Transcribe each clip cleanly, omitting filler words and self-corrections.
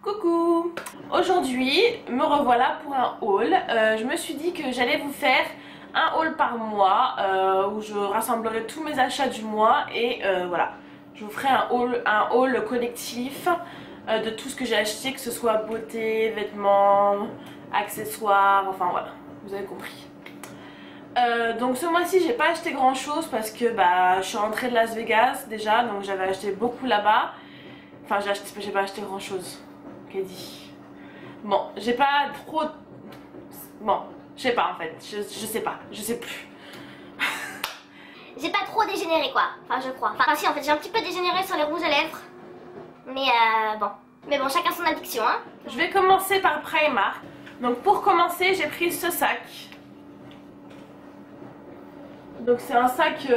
Coucou! Aujourd'hui, me revoilà pour un haul. Je me suis dit que j'allais vous faire un haul par mois où je rassemblerai tous mes achats du mois et voilà. Je vous ferai un haul collectif de tout ce que j'ai acheté, que ce soit beauté, vêtements, accessoires, enfin voilà, vous avez compris. Donc ce mois-ci j'ai pas acheté grand chose parce que je suis rentrée de Las Vegas déjà, donc j'avais acheté beaucoup là-bas. Enfin j'ai pas acheté grand chose. Qu'elle dit. Bon, j'ai pas trop. Bon, je sais pas en fait, je sais pas, je sais plus. J'ai pas trop dégénéré quoi, enfin je crois. Enfin si en fait j'ai un petit peu dégénéré sur les rouges à lèvres. Mais bon. Mais bon, chacun son addiction hein. Je vais commencer par Primark. Donc pour commencer j'ai pris ce sac. Donc c'est un sac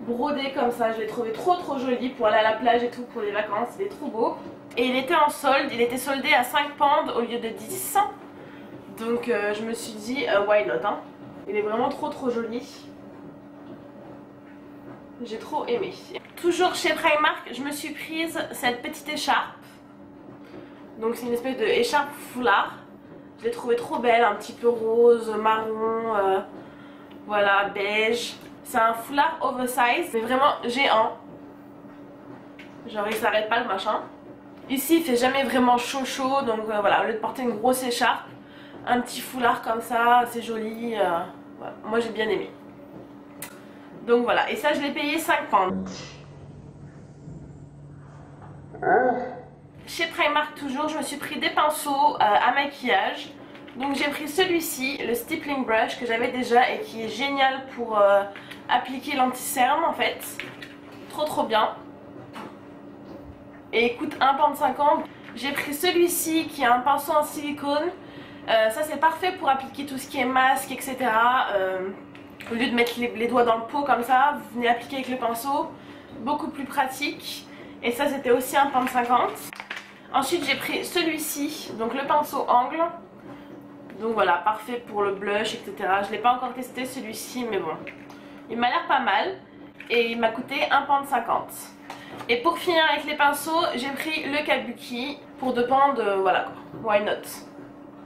brodé comme ça, je l'ai trouvé trop joli pour aller à la plage et tout pour les vacances, il est trop beau. Et il était en solde, il était soldé à 5 pounds au lieu de 10. Donc je me suis dit why not hein. Il est vraiment trop joli. J'ai trop aimé. Toujours chez Primark, je me suis prise cette petite écharpe. Donc c'est une espèce de écharpe foulard. Je l'ai trouvée trop belle, un petit peu rose, marron, voilà, beige. C'est un foulard oversize, mais vraiment géant. Genre il s'arrête pas le machin. Ici il fait jamais vraiment chaud donc voilà, au lieu de porter une grosse écharpe, un petit foulard comme ça, c'est joli, voilà. Moi j'ai bien aimé. Donc voilà, et ça je l'ai payé 5 pounds. Chez Primark toujours, je me suis pris des pinceaux à maquillage. Donc j'ai pris celui-ci, le Stippling Brush que j'avais déjà et qui est génial pour appliquer l'anti-cerne en fait. Trop bien. Et il coûte 1,50 £. J'ai pris celui-ci qui est un pinceau en silicone. Ça c'est parfait pour appliquer tout ce qui est masque, etc. Au lieu de mettre les doigts dans le pot comme ça, vous venez appliquer avec le pinceau. Beaucoup plus pratique. Et ça c'était aussi 1,50 £. Ensuite j'ai pris celui-ci, donc le pinceau angle. Donc voilà, parfait pour le blush, etc. Je ne l'ai pas encore testé celui-ci, mais bon. Il m'a l'air pas mal. Et il m'a coûté 1,50 £. Et pour finir avec les pinceaux, j'ai pris le Kabuki pour 2 pounds, voilà quoi, why not.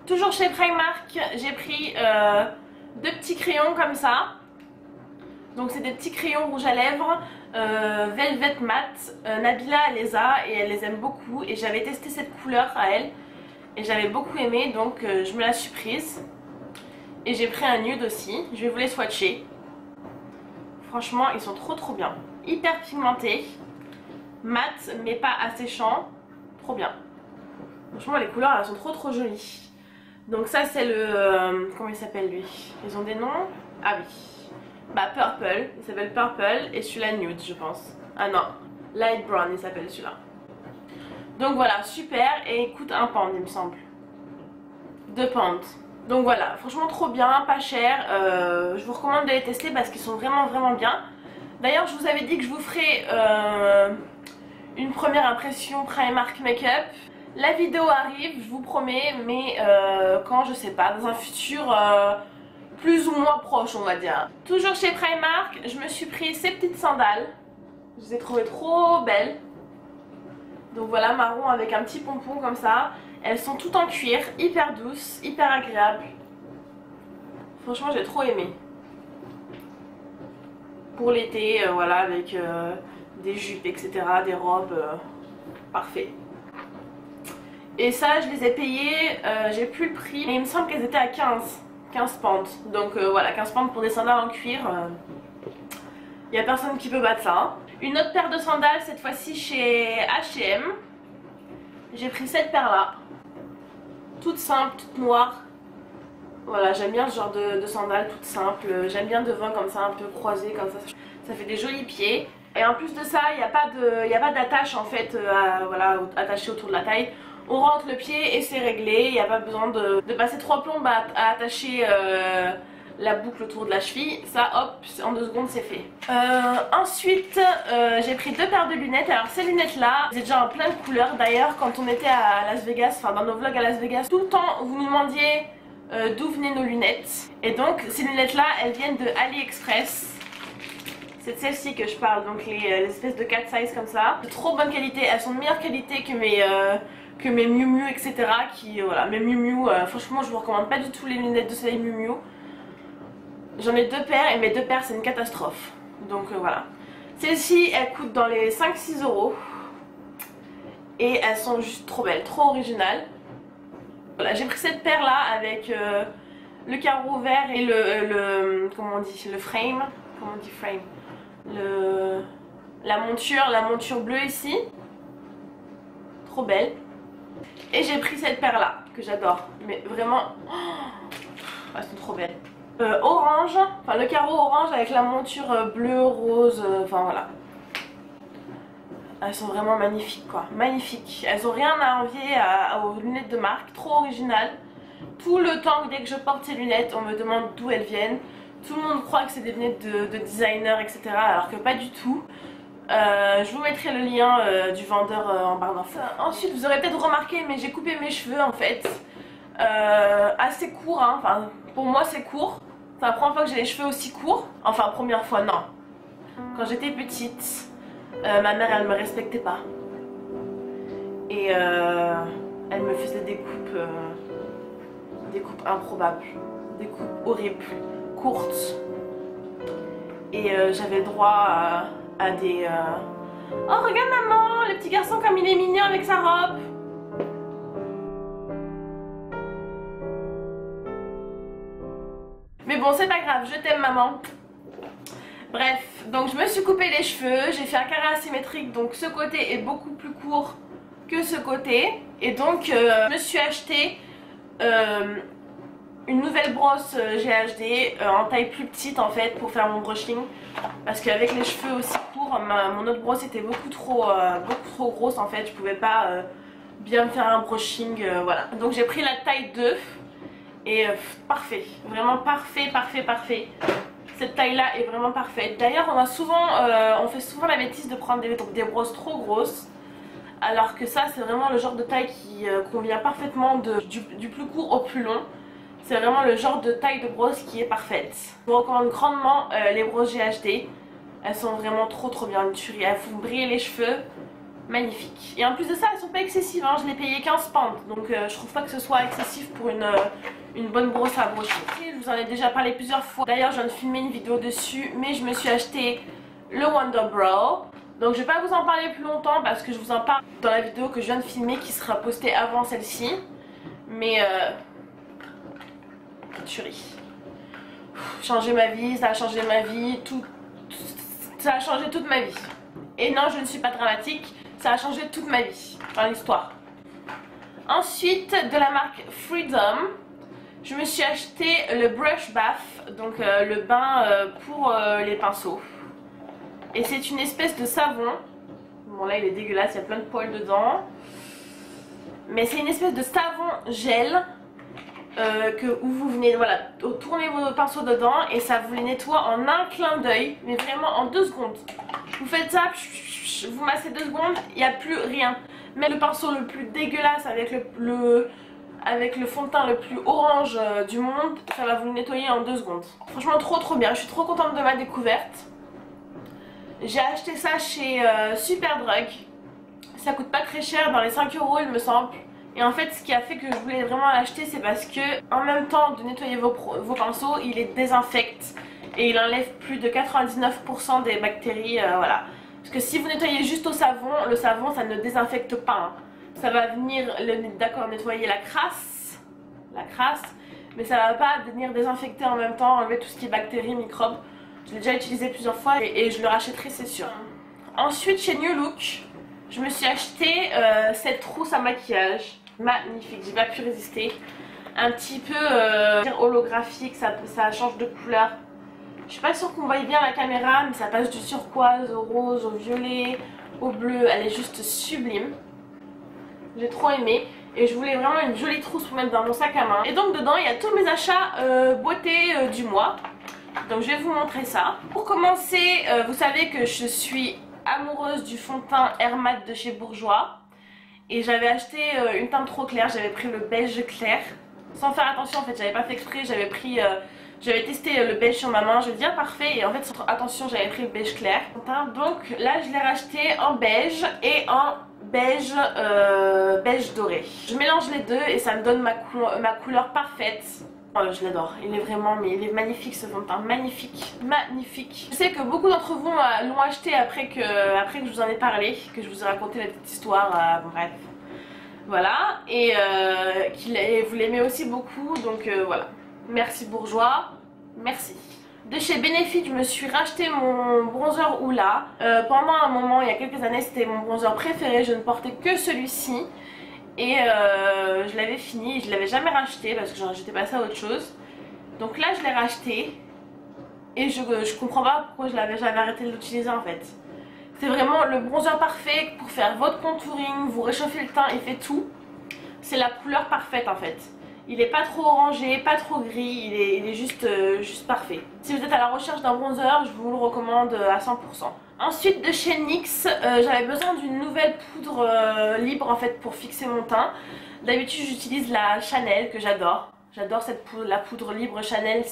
Toujours chez Primark, j'ai pris 2 petits crayons comme ça. Donc c'est des petits crayons rouges à lèvres, Velvet Matte. Nabila elle les a et elle les aime beaucoup. Et j'avais testé cette couleur à elle. Et j'avais beaucoup aimé, donc je me la suis prise. Et j'ai pris un nude aussi, je vais vous les swatcher. Franchement ils sont trop bien. Hyper pigmentés. Mat mais pas asséchant, trop bien. Franchement les couleurs elles sont trop jolies. Donc ça c'est le comment il s'appelle lui? Ils ont des noms? Ah oui, Purple, il s'appelle Purple. Et celui-là nude je pense. Ah non, Light Brown il s'appelle celui-là. Donc voilà, super, et il coûte 1 pound il me semble. 2 pounds. Donc voilà, franchement trop bien, pas cher. Je vous recommande de les tester parce qu'ils sont vraiment bien. D'ailleurs je vous avais dit que je vous ferai une première impression Primark Makeup. La vidéo arrive, je vous promets, mais quand je sais pas, dans un futur plus ou moins proche on va dire. Toujours chez Primark, je me suis pris ces petites sandales. Je les ai trouvées trop belles. Donc voilà, marron avec un petit pompon comme ça. Elles sont toutes en cuir, hyper douces, hyper agréables. Franchement j'ai trop aimé. Pour l'été, voilà, avec des jupes, etc., des robes, parfait. Et ça, je les ai payées, j'ai plus le prix, mais il me semble qu'elles étaient à 15 pounds. Donc voilà, 15 pounds pour des sandales en cuir, il n'y a personne qui peut battre ça. Hein. Une autre paire de sandales, cette fois-ci chez H&M. J'ai pris cette paire là, toute simple, toute noire. Voilà, j'aime bien ce genre de sandales toutes simples. J'aime bien devant comme ça, un peu croisées comme ça. Ça fait des jolis pieds. Et en plus de ça, il n'y a pas d'attache en fait, voilà, attachée autour de la taille. On rentre le pied et c'est réglé. Il n'y a pas besoin de passer 3 plombes à attacher la boucle autour de la cheville. Ça, hop, en 2 secondes c'est fait. Ensuite, j'ai pris 2 paires de lunettes. Alors ces lunettes là, j'ai déjà en plein de couleurs. D'ailleurs, quand on était à Las Vegas, enfin dans nos vlogs à Las Vegas, tout le temps vous nous demandiez d'où venaient nos lunettes. Et donc ces lunettes là, elles viennent de AliExpress. C'est de celles-ci que je parle, donc les espèces de cat size comme ça. De trop bonne qualité, elles sont de meilleure qualité que mes Miu Miu, etc. Voilà, mes Miu Miu, franchement je vous recommande pas du tout les lunettes de soleil Miu Miu. J'en ai 2 paires et mes 2 paires c'est une catastrophe. Donc voilà. Celles-ci elles coûtent dans les 5-6 euros. Et elles sont juste trop belles, trop originales. Voilà, j'ai pris cette paire là avec le carreau vert et comment on dit, le frame. Comment on dit frame? La monture bleue ici. Trop belle. Et j'ai pris cette paire là que j'adore. Mais vraiment, elles sont trop belles. Orange, enfin le carreau orange avec la monture bleu, rose, enfin voilà. Elles sont vraiment magnifiques quoi, magnifiques. Elles ont rien à envier aux lunettes de marque, trop originales. Tout le temps, dès que je porte ces lunettes, on me demande d'où elles viennent. Tout le monde croit que c'est des lunettes de designer, etc. Alors que pas du tout. Je vous mettrai le lien du vendeur en barre d'infos. Ensuite, vous aurez peut-être remarqué, mais j'ai coupé mes cheveux en fait. Assez court, hein. Enfin, pour moi c'est court. C'est la première fois que j'ai les cheveux aussi courts. Enfin, première fois, non. Quand j'étais petite. Ma mère elle me respectait pas et elle me faisait des coupes improbables, des coupes horribles, courtes et j'avais le droit à des oh regarde maman, le petit garçon comme il est mignon avec sa robe. Mais bon c'est pas grave, je t'aime maman. Bref, donc je me suis coupé les cheveux, j'ai fait un carré asymétrique, donc ce côté est beaucoup plus court que ce côté. Et donc je me suis acheté une nouvelle brosse GHD en taille plus petite en fait pour faire mon brushing. Parce qu'avec les cheveux aussi courts, mon autre brosse était beaucoup trop grosse en fait, je pouvais pas bien me faire un brushing, voilà. Donc j'ai pris la taille 2 et parfait, vraiment parfait. Cette taille là est vraiment parfaite. D'ailleurs on fait souvent la bêtise de prendre des brosses trop grosses. Alors que ça c'est vraiment le genre de taille qui convient parfaitement du plus court au plus long. C'est vraiment le genre de taille de brosse qui est parfaite. Je vous recommande grandement les brosses GHD. Elles sont vraiment trop bien, une tuerie. Elles font briller les cheveux. Magnifique. Et en plus de ça elles sont pas excessives, hein. Je l'ai payé 15 pounds. Donc je trouve pas que ce soit excessif pour une bonne brosse à brocher. Je vous en ai déjà parlé plusieurs fois. D'ailleurs je viens de filmer une vidéo dessus. Mais je me suis acheté le Wonder Brow. Donc je vais pas vous en parler plus longtemps parce que je vous en parle dans la vidéo que je viens de filmer qui sera postée avant celle-ci. Mais tuerie. Changer ma vie, ça a changé ma vie, ça a changé toute ma vie. Et non, je ne suis pas dramatique, ça a changé toute ma vie, dans l'histoire. Ensuite, de la marque Freedom, je me suis acheté le Brush Bath, donc le bain pour les pinceaux. Et c'est une espèce de savon. Bon là il est dégueulasse, il y a plein de poils dedans. Mais c'est une espèce de savon gel où vous venez tourner vos pinceaux dedans et ça vous les nettoie en un clin d'œil, mais vraiment en 2 secondes. Vous faites ça, vous massez 2 secondes, il n'y a plus rien. Même le pinceau le plus dégueulasse avec le fond de teint le plus orange du monde, ça va vous le nettoyer en 2 secondes. Franchement trop bien, je suis trop contente de ma découverte. J'ai acheté ça chez Superdrug. Ça coûte pas très cher, dans les 5 € il me semble. Et en fait ce qui a fait que je voulais vraiment l'acheter, c'est parce que en même temps de nettoyer vos pinceaux, il les désinfecte. Et il enlève plus de 99% des bactéries, voilà. Parce que si vous nettoyez juste au savon, le savon ça ne désinfecte pas, hein. Ça va venir, d'accord, nettoyer la crasse, mais ça va pas venir désinfecter en même temps, enlever tout ce qui est bactéries, microbes. Je l'ai déjà utilisé plusieurs fois et je le rachèterai, c'est sûr. Ensuite chez New Look, je me suis acheté cette trousse à maquillage. Magnifique, j'ai pas pu résister. Un petit peu holographique, ça change de couleur. Je suis pas sûre qu'on voit bien la caméra, mais ça passe du turquoise au rose, au violet, au bleu. Elle est juste sublime. J'ai trop aimé. Et je voulais vraiment une jolie trousse pour mettre dans mon sac à main. Et donc dedans il y a tous mes achats beauté du mois. Donc je vais vous montrer ça. Pour commencer, vous savez que je suis amoureuse du fond de teint Air Matte de chez Bourjois. Et j'avais acheté une teinte trop claire, j'avais pris le beige clair. Sans faire attention en fait, j'avais pas fait exprès, j'avais pris J'avais testé le beige sur ma main, je dis ah parfait, et en fait attention, j'avais pris le beige clair. Donc là je l'ai racheté en beige et en beige, beige doré. Je mélange les deux et ça me donne ma couleur parfaite. Oh, je l'adore, il est vraiment, mais il est magnifique ce fond de teint, magnifique, magnifique. Je sais que beaucoup d'entre vous l'ont acheté après que je vous en ai parlé, que je vous ai raconté la petite histoire, bref. Voilà, et vous l'aimez aussi beaucoup, donc voilà. Merci Bourjois, merci. De chez Benefit, je me suis racheté mon bronzer Hoola. Pendant un moment, il y a quelques années, c'était mon bronzer préféré, je ne portais que celui-ci. Et je l'avais fini, je l'avais jamais racheté parce que j'étais passée à autre chose. Donc là je l'ai racheté et je comprends pas pourquoi j'avais arrêté de l'utiliser en fait. C'est vraiment le bronzer parfait pour faire votre contouring, vous réchauffer le teint, il fait tout. C'est la couleur parfaite en fait. Il est pas trop orangé, pas trop gris, il est juste parfait. Si vous êtes à la recherche d'un bronzer, je vous le recommande à 100%. Ensuite de chez NYX, j'avais besoin d'une nouvelle poudre libre en fait pour fixer mon teint. D'habitude j'utilise la Chanel que j'adore. J'adore cette poudre, la poudre libre Chanel,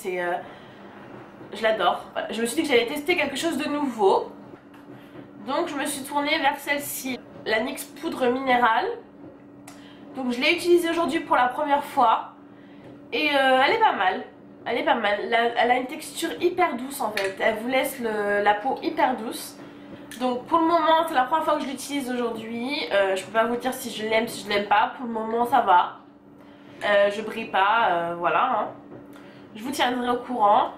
je l'adore. Voilà. Je me suis dit que j'allais tester quelque chose de nouveau. Donc je me suis tournée vers celle-ci, la NYX poudre minérale. Donc je l'ai utilisée aujourd'hui pour la première fois et elle est pas mal. Elle est pas mal, elle a une texture hyper douce en fait, elle vous laisse la peau hyper douce. Donc pour le moment, c'est la première fois que je l'utilise aujourd'hui, je peux pas vous dire si je l'aime, si je l'aime pas, pour le moment ça va. Je brille pas, voilà. Hein. Je vous tiendrai au courant,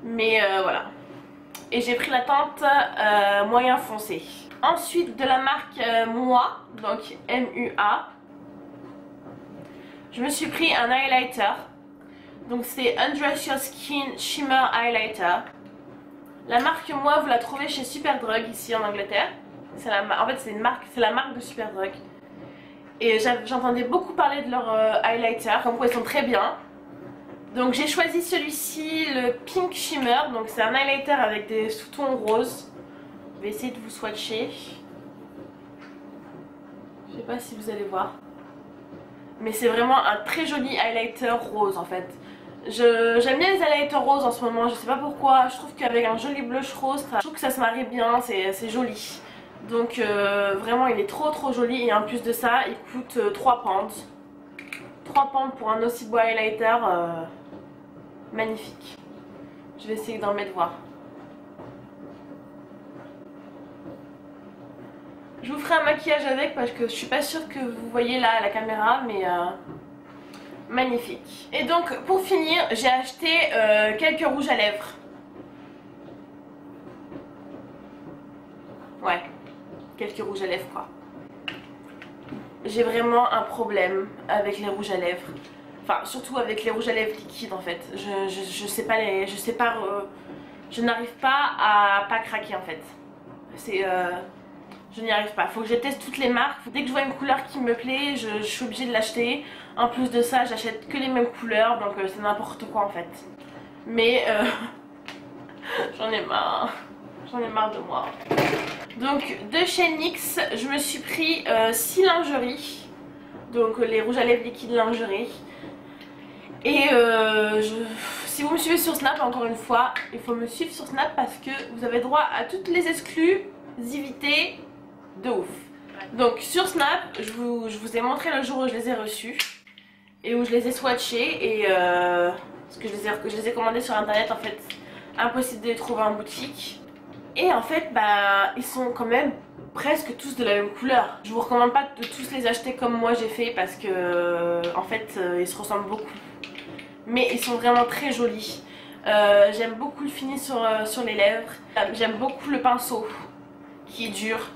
mais voilà. Et j'ai pris la teinte moyen foncé. Ensuite de la marque MUA, donc M-U-A. Je me suis pris un highlighter. Donc c'est Undress Your Skin Shimmer Highlighter. La marque MUA, vous la trouvez chez Superdrug ici en Angleterre. En fait c'est la marque de Superdrug. Et j'entendais beaucoup parler de leur highlighter, comme quoi ils sont très bien. Donc j'ai choisi celui-ci, le Pink Shimmer. Donc c'est un highlighter avec des sous-tons roses. Je vais essayer de vous swatcher. Je sais pas si vous allez voir. Mais c'est vraiment un très joli highlighter rose en fait. J'aime bien les highlighters roses en ce moment, je sais pas pourquoi. Je trouve qu'avec un joli blush rose, je trouve que ça se marie bien, c'est joli. Donc vraiment il est trop joli et en plus de ça il coûte 3 pounds. 3 pounds pour un aussi beau highlighter, magnifique. Je vais essayer d'en mettre voir. Je vous ferai un maquillage avec parce que je suis pas sûre que vous voyez là à la caméra, mais magnifique. Et donc pour finir, j'ai acheté quelques rouges à lèvres. Ouais, quelques rouges à lèvres quoi. J'ai vraiment un problème avec les rouges à lèvres. Enfin surtout avec les rouges à lèvres liquides en fait. Je n'arrive pas à pas craquer en fait. Je n'y arrive pas, faut que je teste toutes les marques. Dès que je vois une couleur qui me plaît, je suis obligée de l'acheter. En plus de ça, j'achète que les mêmes couleurs, donc c'est n'importe quoi en fait. Mais j'en ai marre. J'en ai marre de moi. Donc de chez NYX, je me suis pris 6 lingeries. Donc les rouges à lèvres liquides lingerie. Et si vous me suivez sur Snap, encore une fois, il faut me suivre sur Snap parce que vous avez droit à toutes les exclusivités de ouf. Donc sur Snap, je vous ai montré le jour où je les ai reçus et où je les ai swatchés et parce que je les ai commandés sur internet en fait, impossible de les trouver en boutique. Et en fait bah ils sont quand même presque tous de la même couleur. Je vous recommande pas de tous les acheter comme moi j'ai fait parce que en fait ils se ressemblent beaucoup. Mais ils sont vraiment très jolis. J'aime beaucoup le fini sur les lèvres. J'aime beaucoup le pinceau qui est dur.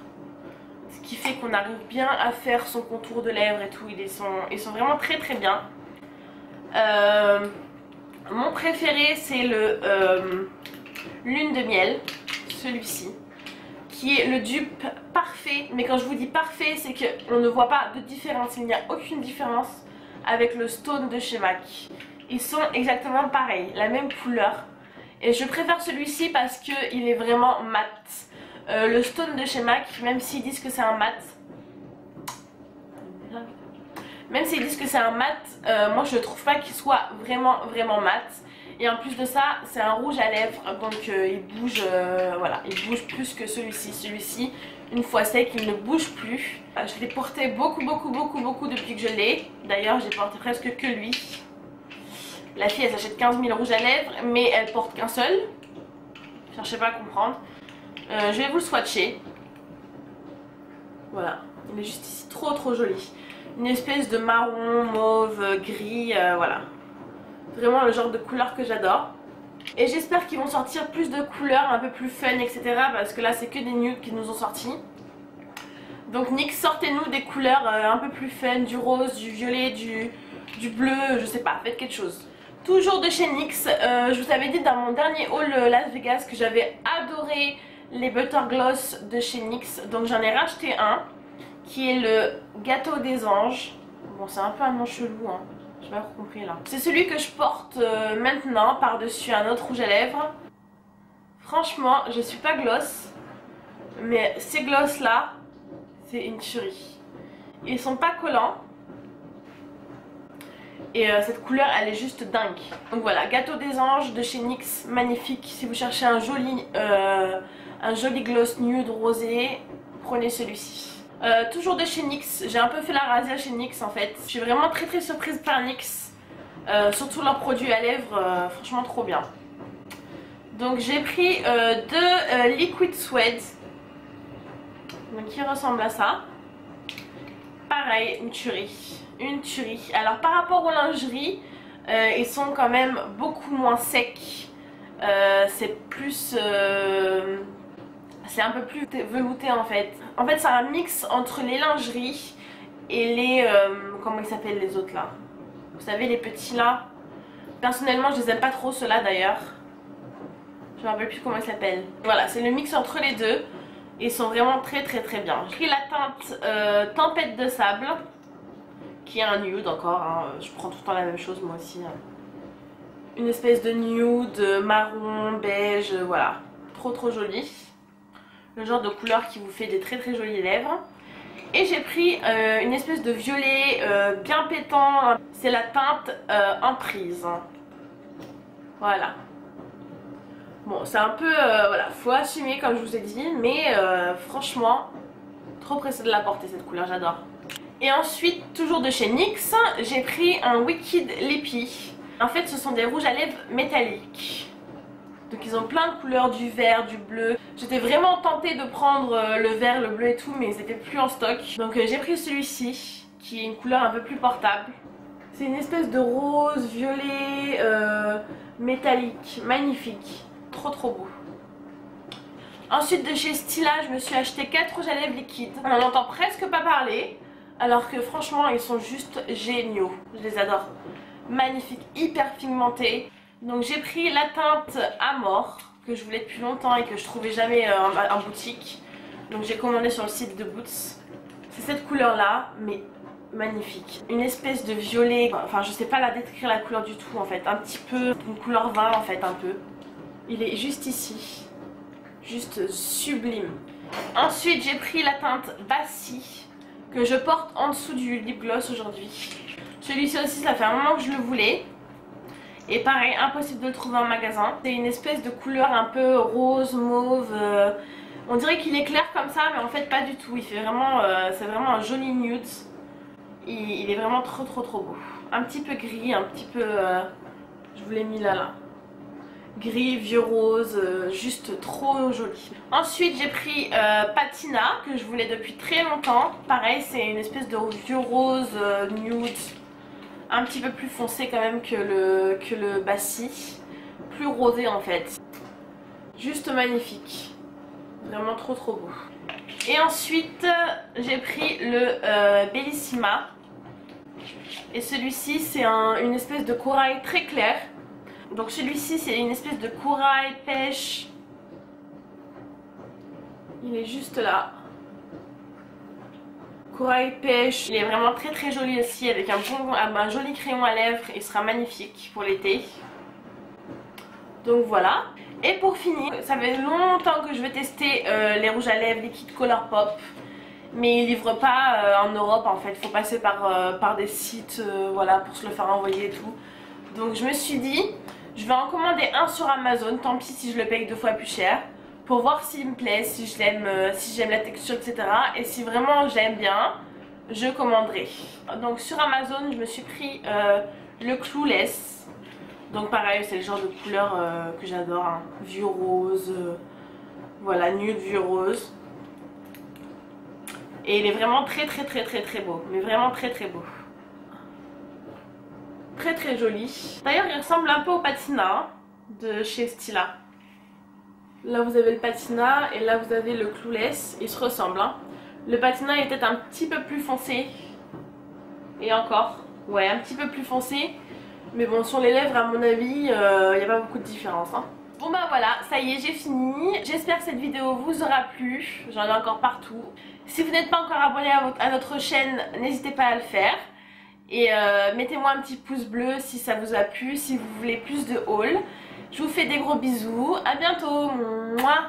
Ce qui fait qu'on arrive bien à faire son contour de lèvres et tout. Ils sont vraiment très bien. Mon préféré c'est le Lune de miel. Celui-ci. Qui est le dupe parfait. Mais quand je vous dis parfait, c'est qu'on ne voit pas de différence. Il n'y a aucune différence avec le Stone de chez MAC. Ils sont exactement pareils, la même couleur. Et je préfère celui-ci parce qu'il est vraiment mat. Le Stone de chez MAC, même s'ils disent que c'est un mat, moi je trouve pas qu'il soit vraiment mat. Et en plus de ça, c'est un rouge à lèvres, donc il bouge, voilà, il bouge plus que celui-ci. Celui-ci, une fois sec, il ne bouge plus. Je l'ai porté beaucoup depuis que je l'ai. D'ailleurs, j'ai porté presque que lui. La fille, elle s'achète 15 000 rouges à lèvres, mais elle porte qu'un seul. Cherchez pas à comprendre. Je vais vous le swatcher. Voilà, il est juste ici, trop joli. Une espèce de marron, mauve, gris, voilà. Vraiment le genre de couleur que j'adore. Et j'espère qu'ils vont sortir plus de couleurs un peu plus fun, etc. Parce que là c'est que des nudes qui nous ont sortis. Donc NYX, sortez-nous des couleurs un peu plus fun, du rose, du violet, du bleu, je sais pas, faites quelque chose. Toujours de chez NYX, je vous avais dit dans mon dernier haul Las Vegas que j'avais adoré les Butter Gloss de chez NYX. Donc j'en ai racheté un qui est le Gâteau des Anges. Bon, c'est un peu un nom chelou, hein. J'ai pas compris là. C'est celui que je porte maintenant par-dessus un autre rouge à lèvres. Franchement, je suis pas gloss, mais ces gloss là, c'est une tuerie. Ils sont pas collants. Et cette couleur, elle est juste dingue. Donc voilà, Gâteau des Anges de chez NYX, magnifique. Si vous cherchez un joli gloss nude rosé, prenez celui-ci. Toujours de chez NYX, j'ai un peu fait la razzia chez NYX en fait. Je suis vraiment très surprise par NYX. Surtout leurs produits à lèvres, franchement trop bien. Donc j'ai pris deux Liquid Suede. Donc qui ressemble à ça. Pareil, une tuerie. Une tuerie. Alors par rapport aux lingeries, ils sont quand même beaucoup moins secs. C'est plus... c'est un peu plus velouté en fait. En fait c'est un mix entre les lingeries et les... comment ils s'appellent les autres là? Vous savez les petits là? Personnellement je les aime pas trop ceux-là d'ailleurs. Je me rappelle plus comment ils s'appellent. Voilà, c'est le mix entre les deux. Et ils sont vraiment très bien. J'ai pris la teinte Tempête de Sable, qui est un nude encore, hein. Je prends tout le temps la même chose moi aussi. Une espèce de nude, marron, beige, voilà. Trop joli. Le genre de couleur qui vous fait des très jolies lèvres. Et j'ai pris une espèce de violet bien pétant. C'est la teinte Emprise. Voilà. Bon, c'est un peu, voilà, faut assumer comme je vous ai dit, mais franchement, trop pressée de la porter cette couleur, j'adore. Et ensuite, toujours de chez NYX, j'ai pris un Wicked Lippy. En fait, ce sont des rouges à lèvres métalliques. Donc ils ont plein de couleurs, du vert, du bleu. J'étais vraiment tentée de prendre le vert, le bleu et tout, mais ils étaient plus en stock. Donc j'ai pris celui-ci, qui est une couleur un peu plus portable. C'est une espèce de rose, violet, métallique, magnifique. Trop beau. Ensuite de chez Stila, je me suis acheté 4 rouges à lèvres liquides. On n'en entend presque pas parler, alors que franchement ils sont juste géniaux. Je les adore. Magnifiques, hyper pigmentés. Donc j'ai pris la teinte Amor, que je voulais depuis longtemps et que je trouvais jamais en boutique. Donc j'ai commandé sur le site de Boots. C'est cette couleur là, mais magnifique. Une espèce de violet, enfin je sais pas la décrire la couleur du tout en fait. Un petit peu, une couleur vin en fait un peu. Il est juste ici, juste sublime. Ensuite j'ai pris la teinte Bassi que je porte en dessous du lip gloss aujourd'hui. Celui-ci aussi ça fait un moment que je le voulais. Et pareil, impossible de le trouver en magasin. C'est une espèce de couleur un peu rose, mauve. On dirait qu'il est clair comme ça mais en fait pas du tout. Il fait vraiment, c'est vraiment un joli nude. Il est vraiment trop beau. Un petit peu gris, un petit peu... je vous l'ai mis là. Gris, vieux rose, juste trop joli. Ensuite j'ai pris Patina que je voulais depuis très longtemps. Pareil c'est une espèce de vieux rose nude. Un petit peu plus foncé quand même que le Bassi. Plus rosé en fait. Juste magnifique. Vraiment trop beau. Et ensuite j'ai pris le Bellissima. Et celui-ci c'est une espèce de corail très clair. Donc celui-ci c'est une espèce de corail pêche. Il est juste là. Corail pêche. Il est vraiment très joli aussi avec un joli crayon à lèvres. Il sera magnifique pour l'été. Donc voilà. Et pour finir, ça fait longtemps que je vais tester les rouges à lèvres liquide Colourpop. Mais ils livrent pas en Europe en fait. Il faut passer par des sites voilà, pour se le faire envoyer et tout. Donc je me suis dit... Je vais en commander un sur Amazon, tant pis si je le paye 2 fois plus cher, pour voir s'il me plaît, si j'aime la texture, etc. Et si vraiment j'aime bien, je commanderai. Donc sur Amazon, je me suis pris le Clueless. Donc pareil, c'est le genre de couleur que j'adore, hein. Vieux rose, voilà, nude vieux rose. Et il est vraiment très beau, mais vraiment très beau. Très joli. D'ailleurs il ressemble un peu au patina de chez Stila. Là vous avez le patina et là vous avez le Clueless, ils se ressemblent, hein. Le patina est peut-être un petit peu plus foncé. Et encore, ouais, un petit peu plus foncé. Mais bon, sur les lèvres à mon avis, il n'y a pas beaucoup de différence, hein. Bon bah voilà, ça y est, j'ai fini. J'espère que cette vidéo vous aura plu. J'en ai encore partout. Si vous n'êtes pas encore abonné à notre chaîne, n'hésitez pas à le faire. Et mettez-moi un petit pouce bleu si ça vous a plu, si vous voulez plus de haul. Je vous fais des gros bisous. À bientôt. Mouah.